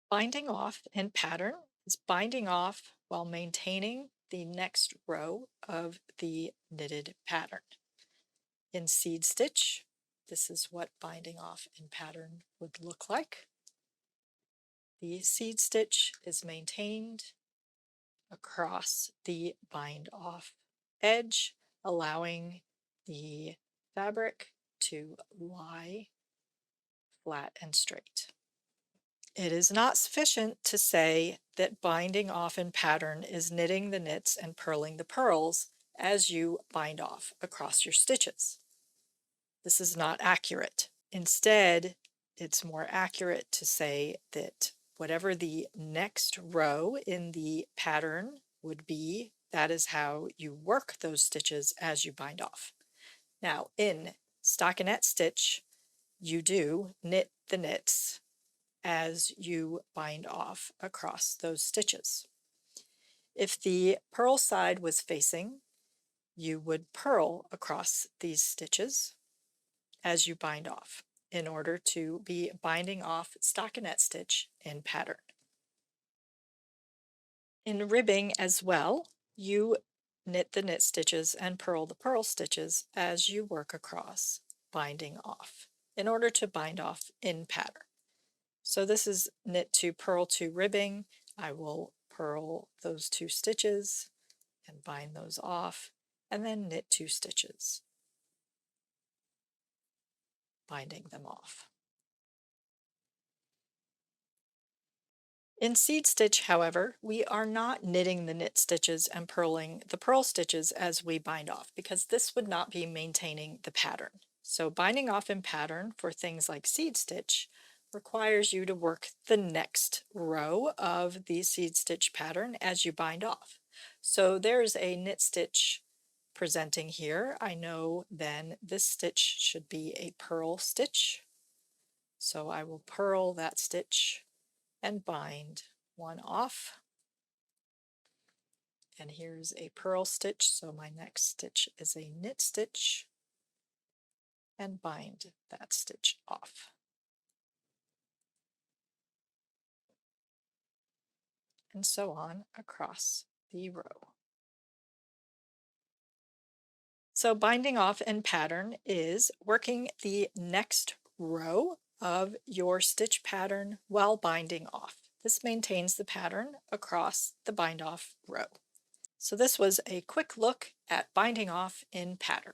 Binding off in pattern is binding off while maintaining the next row of the knitted pattern. In seed stitch, this is what binding off in pattern would look like. The seed stitch is maintained across the bind off edge, allowing the fabric to lie flat and straight. It is not sufficient to say that binding off in pattern is knitting the knits and purling the purls as you bind off across your stitches. This is not accurate. Instead, it's more accurate to say that whatever the next row in the pattern would be, that is how you work those stitches as you bind off. Now, in stockinette stitch, you do knit the knits as you bind off across those stitches. If the purl side was facing, you would purl across these stitches as you bind off in order to be binding off stockinette stitch in pattern. In ribbing as well, you knit the knit stitches and purl the purl stitches as you work across binding off in order to bind off in pattern. So this is knit to purl to ribbing. I will purl those 2 stitches and bind those off, and then knit 2 stitches, binding them off. In seed stitch, however, we are not knitting the knit stitches and purling the purl stitches as we bind off because this would not be maintaining the pattern. So binding off in pattern for things like seed stitch requires you to work the next row of the seed stitch pattern as you bind off. So there's a knit stitch presenting here. I know then this stitch should be a purl stitch. So I will purl that stitch and bind one off. And here's a purl stitch, so my next stitch is a knit stitch and bind that stitch off. And so on across the row. So binding off in pattern is working the next row of your stitch pattern while binding off. This maintains the pattern across the bind off row. So this was a quick look at binding off in pattern.